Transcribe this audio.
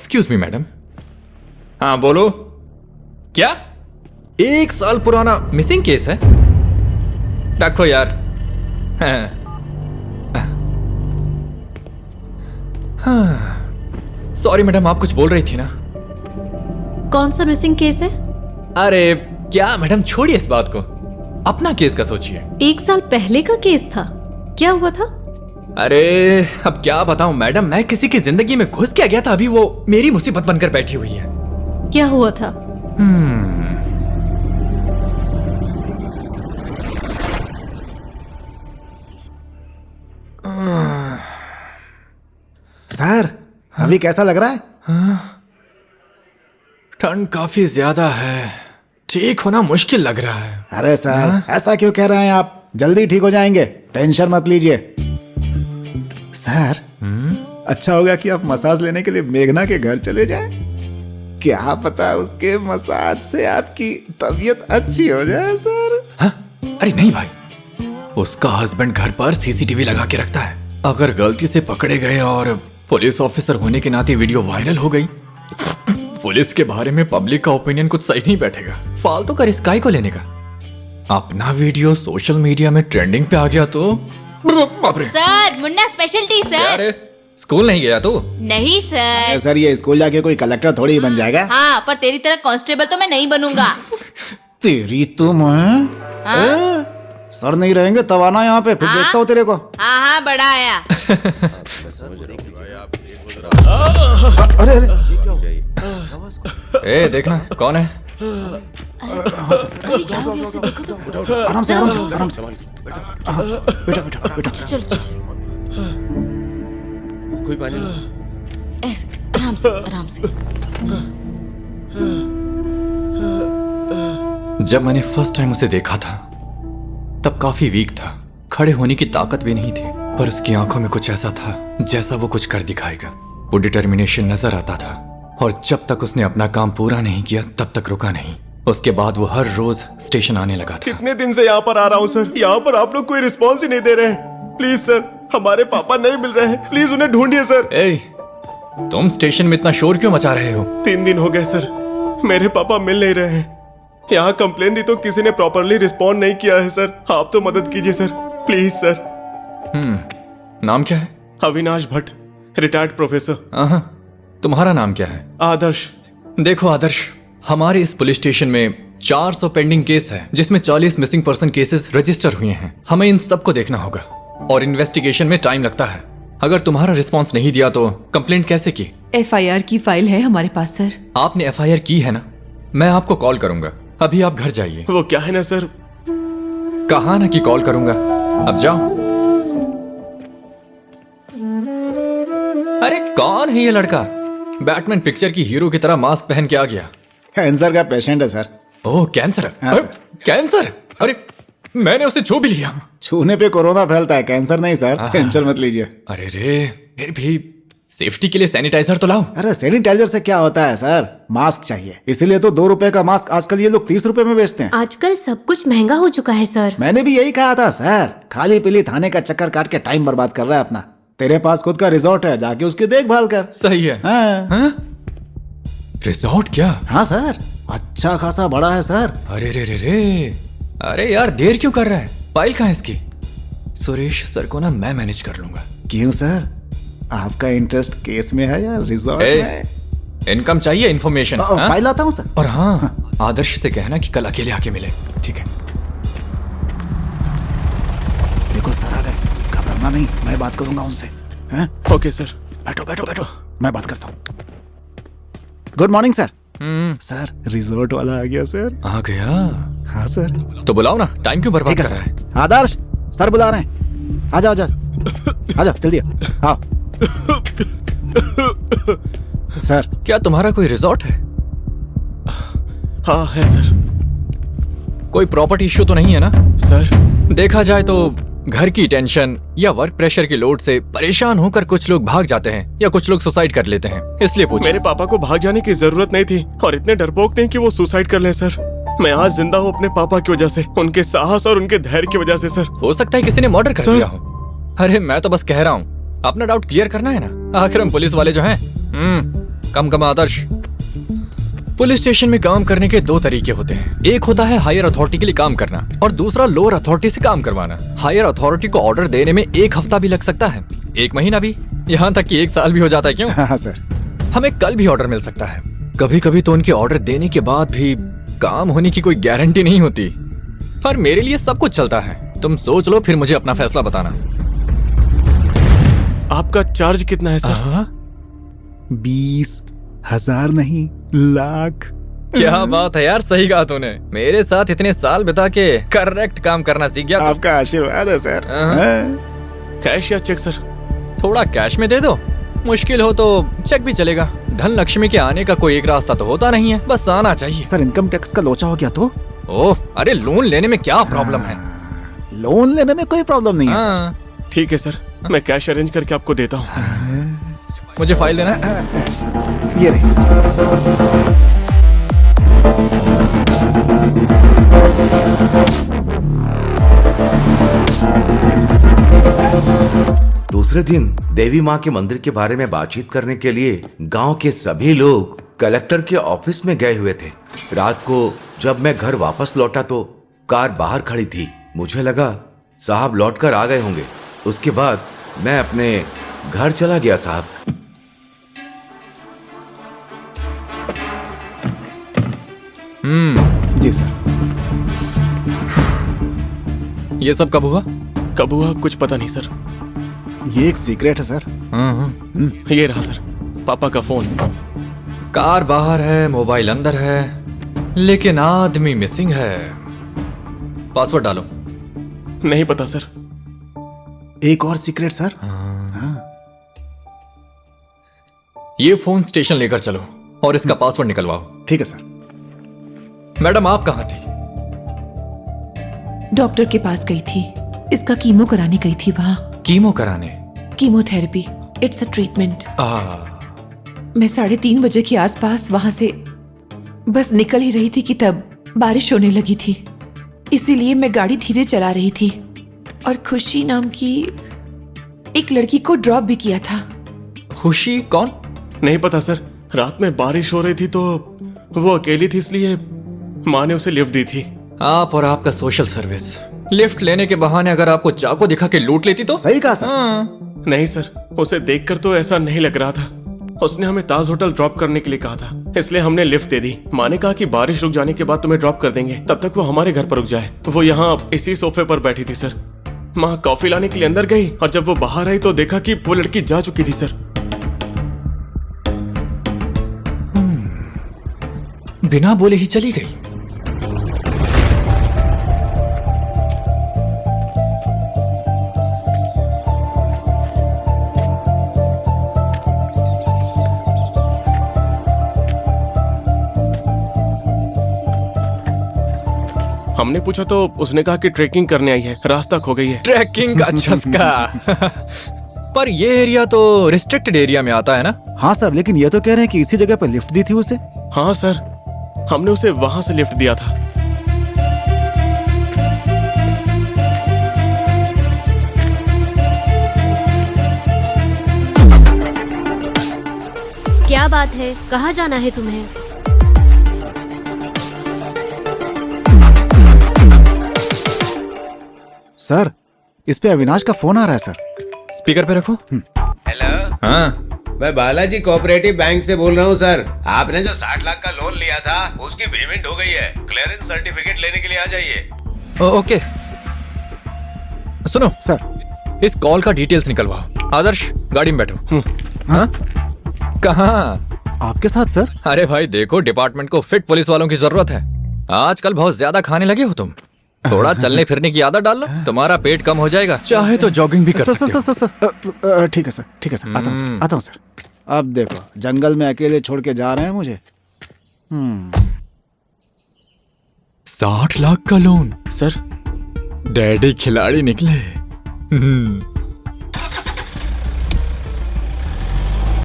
Excuse me madam. हाँ बोलो। क्या 1 साल पुराना मिसिंग केस है? रखो यार। सॉरी मैडम, आप कुछ बोल रही थी ना? कौन सा मिसिंग केस है? अरे क्या मैडम, छोड़िए इस बात को, अपना केस का सोचिए। 1 साल पहले का केस था, क्या हुआ था? अरे अब क्या बताऊं मैडम, मैं किसी की जिंदगी में घुस के गया था, अभी वो मेरी मुसीबत बनकर बैठी हुई है। क्या हुआ था? सर अभी कैसा लग रहा है? ठंड काफी ज्यादा है, ठीक होना मुश्किल लग रहा है। अरे सर ऐसा क्यों कह रहे हैं आप? जल्दी ठीक हो जाएंगे, टेंशन मत लीजिए। सर अच्छा होगा कि आप मसाज लेने के लिए मेघना के घर चले जाएं। क्या पता उसके मसाज से आपकी तबीयत अच्छी हो जाए सर। हाँ? अरे नहीं भाई, उसका हस्बैंड घर पर सीसीटीवी लगा के रखता है। अगर गलती से पकड़े गए और पुलिस ऑफिसर होने के नाते वीडियो वायरल हो गई, पुलिस के बारे में पब्लिक का ओपिनियन कुछ सही नहीं बैठेगा। फालतू का रिस्क को लेने का। अपना वीडियो सोशल मीडिया में ट्रेंडिंग पे आ गया तो बाप रे। Sir Munna speciality sir. अरे स्कूल नहीं गया तू? नहीं सर। सर ये स्कूल जाके कोई कलेक्टर थोड़ी ही बन जाएगा। हाँ पर तेरी तरह कांस्टेबल तो मैं नहीं बनूंगा। तेरी तुम सर नहीं रहेंगे तब आना यहाँ पे, फिर देखता हूँ तेरे को। हाँ हाँ बड़ा आया। अरे अरे ए देखना कौन है। अरे क्या हो गया उसे, देखो तो। आराम से आराम से आराम से। हाँ, बेटा बेटा बेटा चलो कोई पानी लो। ऐसे आराम से आराम से। जब मैंने फर्स्ट टाइम उसे देखा था तब काफी वीक था, खड़े होने की ताकत भी नहीं थी, पर उसकी आंखों में कुछ ऐसा था जैसा वो कुछ कर दिखाएगा। वो डिटर्मिनेशन नजर आता था और जब तक उसने अपना काम पूरा नहीं किया तब तक रुका नहीं। उसके बाद वो हर रोज स्टेशन आने लगा था। कितने दिन से यहाँ पर आ रहा हूँ सर, यहाँ पर आप लोग कोई रिस्पॉन्स ही नहीं दे रहे हैं। प्लीज सर, हमारे पापा नहीं मिल रहे हैं, प्लीज उन्हें ढूंढिए सर। ए, तुम स्टेशन में इतना शोर क्यों मचा रहे हो? 3 दिन हो गए सर, मेरे पापा मिल नहीं रहे हैं। यहाँ कंप्लेन दी तो किसी ने प्रॉपरली रिस्पॉन्ड नहीं किया है सर। आप तो मदद कीजिए सर, प्लीज सर। नाम क्या है? Avinash Bhatt, retired professor. तुम्हारा नाम क्या है? आदर्श। देखो आदर्श, हमारे इस पुलिस स्टेशन में 400 पेंडिंग केस है, जिसमें 40 मिसिंग पर्सन केसेस रजिस्टर हुए हैं। हमें इन सबको देखना होगा और इन्वेस्टिगेशन में टाइम लगता है। अगर तुम्हारा रिस्पॉन्स नहीं दिया तो कंप्लेंट कैसे की? FIR की फाइल है हमारे पास सर। आपने FIR की है ना? मैं आपको कॉल करूंगा, अभी आप घर जाइए। वो क्या है ना सर, कहा ना कि कॉल करूंगा, अब जाओ। अरे कौन है ये लड़का? बैटमैन पिक्चर की हीरो की तरह मास्क पहन के आ गया। कैंसर का पेशेंट है सर। ओह कैंसर? हाँ, सर। कैंसर? अरे मैंने उसे छू भी लिया। छूने पे कोरोना फैलता है, कैंसर नहीं सर, टेंशन मत लीजिए। अरे रे, फिर भी सेफ्टी के लिए सैनिटाइजर तो लाओ। अरे सैनिटाइजर से क्या होता है सर, मास्क चाहिए, इसीलिए तो 2 रुपए का मास्क आजकल ये लोग 30 रुपए में बेचते हैं। आजकल सब कुछ महंगा हो चुका है सर। मैंने भी यही कहा था सर, खाली पीली थाने का चक्कर काट के टाइम बर्बाद कर रहा है अपना। तेरे पास खुद का रिजॉर्ट है, जाके उसकी देखभाल कर। सही है। हाँ। रिजॉर्ट क्या? हाँ सर, अच्छा खासा बड़ा है सर। अरे रे रे रे, अरे यार देर क्यों कर रहा है? फाइल कहाँ है इसकी? सुरेश सर को ना मैं मैनेज कर लूंगा। क्यों सर, आपका इंटरेस्ट केस में है या रिजॉर्ट में? इनकम चाहिए, इन्फॉर्मेशन। फाइल आता हूँ सर। और हाँ, आदर्श से कहना कि कल अकेले आके मिले। ठीक है। देखो सर आ गए, घबराना नहीं, मैं बात करूंगा उनसे। हैं? Okay sir. बैठो बैठो बैठो, मैं बात करता हूँ। Good morning sir. Sir resort वाला आ गया सर। आ गया? हाँ सर। तो बुलाओ ना, टाइम क्यों बर्बाद ठीक है कर रहा है? सर। आदर्श सर बुला रहे हैं, आ जाओ आ जाओ आ जाओ जल्दी आओ। सर क्या तुम्हारा कोई रिजॉर्ट है? हाँ है सर। कोई प्रॉपर्टी इश्यू तो नहीं है ना? सर देखा जाए तो घर की टेंशन या वर्क प्रेशर की लोड से परेशान होकर कुछ लोग भाग जाते हैं या कुछ लोग सुसाइड कर लेते हैं, इसलिए पूछा। मेरे पापा को भाग जाने की जरूरत नहीं थी और इतने डरपोक नहीं कि वो सुसाइड कर ले सर। मैं आज जिंदा हूँ अपने पापा की वजह से, उनके साहस और उनके धैर्य की वजह से सर। हो सकता है किसी ने मर्डर कर सर। दिया हो। अरे मैं तो बस कह रहा हूँ, अपना डाउट क्लियर करना है ना, आखिर हम पुलिस वाले जो हैं। कम आदर्श। पुलिस स्टेशन में काम करने के दो तरीके होते हैं। एक होता है हायर अथॉरिटी के लिए काम करना और दूसरा लोअर अथॉरिटी से काम करवाना। हायर अथॉरिटी को ऑर्डर देने में 1 हफ्ता भी लग सकता है, 1 महीना भी, यहाँ तक कि 1 साल भी हो जाता है। क्यों? हाँ सर। हमें कल भी ऑर्डर मिल सकता है। कभी कभी तो उनके ऑर्डर देने के बाद भी काम होने की कोई गारंटी नहीं होती। पर मेरे लिए सब कुछ चलता है। तुम सोच लो, फिर मुझे अपना फैसला बताना। आपका चार्ज कितना है सर? 20,000 नहीं, लाख। क्या बात है यार, सही कहा तूने। मेरे साथ इतने साल बिता के करेक्ट काम करना सीख गया तू। आपका आशीर्वाद है सर। हाँ। कैश या चेक सर? थोड़ा कैश में दे दो, मुश्किल हो तो चेक भी चलेगा। धन लक्ष्मी के आने का कोई एक रास्ता तो होता नहीं है, बस आना चाहिए। सर इनकम टैक्स का लोचा हो गया तो? ओह, अरे लोन लेने में क्या प्रॉब्लम है? लोन लेने में कोई प्रॉब्लम नहीं है सर। हाँ, ठीक है सर, मैं कैश अरेंज करके आपको देता हूँ। मुझे फाइल देना। ये रही सर। दूसरे दिन देवी माँ के मंदिर के बारे में बातचीत करने के लिए गांव के सभी लोग कलेक्टर के ऑफिस में गए हुए थे। रात को जब मैं घर वापस लौटा तो कार बाहर खड़ी थी। मुझे लगा साहब लौटकर आ गए होंगे। उसके बाद मैं अपने घर चला गया साहब। जी सर। ये सब कब हुआ? कब हुआ कुछ पता नहीं सर। ये एक सीक्रेट है सर। ये रहा सर, पापा का फोन। कार बाहर है, मोबाइल अंदर है, लेकिन आदमी मिसिंग है। पासवर्ड डालो। नहीं पता सर। एक और सीक्रेट सर। ये फोन स्टेशन लेकर चलो और इसका पासवर्ड निकलवाओ। ठीक है सर। मैडम, आप कहाँ थी? डॉक्टर के पास गई थी, इसका कीमो कराने गई थी वहाँ। कीमो कराने? Chemotherapy, it's a treatment. मैं 3:30 बजे के आसपास वहां से बस निकल ही रही थी कि तब बारिश होने लगी थी। इसीलिए मैं गाड़ी धीरे चला रही थी और खुशी नाम की एक लड़की को ड्रॉप भी किया था। खुशी कौन? नहीं पता सर। रात में बारिश हो रही थी तो वो अकेली थी, इसलिए माँ ने उसे लिफ्ट दी थी। आप और आपका सोशल सर्विस। लिफ्ट लेने के बहाने अगर आपको चाकू दिखा के लूट लेती तो? सही कहा सर। नहीं सर, उसे देखकर तो ऐसा नहीं लग रहा था। उसने हमें ताज होटल ड्रॉप करने के लिए कहा था, इसलिए हमने लिफ्ट दे दी। माँ ने कहा कि बारिश रुक जाने के बाद तुम्हें ड्रॉप कर देंगे, तब तक वो हमारे घर पर रुक जाए। वो यहाँ इसी सोफे पर बैठी थी सर। माँ कॉफी लाने के लिए अंदर गई और जब वो बाहर आई तो देखा कि वो लड़की जा चुकी थी सर। बिना बोले ही चली गई। हमने पूछा तो उसने कहा कि ट्रेकिंग करने आई है, रास्ता खो गई है। ट्रैकिंग का चस्का। पर ये एरिया तो रिस्ट्रिक्टेड एरिया में आता है ना? हाँ सर, लेकिन ये तो कह रहे हैं कि इसी जगह पर लिफ्ट दी थी उसे। हाँ सर, हमने उसे वहां से लिफ्ट दिया था। क्या बात है, कहाँ जाना है तुम्हें? सर, इस पे अविनाश का फोन आ रहा है सर। स्पीकर पे रखो। हेलो, हाँ, मैं बालाजी कोऑपरेटिव बैंक से बोल रहा हूँ सर। आपने जो 60 लाख का लोन लिया था उसकी पेमेंट हो गई है। क्लियरेंस सर्टिफिकेट लेने के लिए आ जाइए। ओके। सुनो सर, इस कॉल का डिटेल्स निकलवाओ। आदर्श, गाड़ी में बैठो। हाँ? कहाँ? आपके साथ सर? अरे भाई देखो, डिपार्टमेंट को फिट पुलिस वालों की जरूरत है। आजकल बहुत ज्यादा खाने लगे हो तुम। थोड़ा चलने फिरने की आदत डाल लो, तुम्हारा पेट कम हो जाएगा। चाहे तो जॉगिंग भी कर सर सकते हो। सर सर ठीक है सर, ठीक है सर, आता हूँ सर। अब देखो, जंगल में अकेले छोड़ के जा रहे हैं मुझे। 60 लाख का लोन? सर, डैडी खिलाड़ी निकले।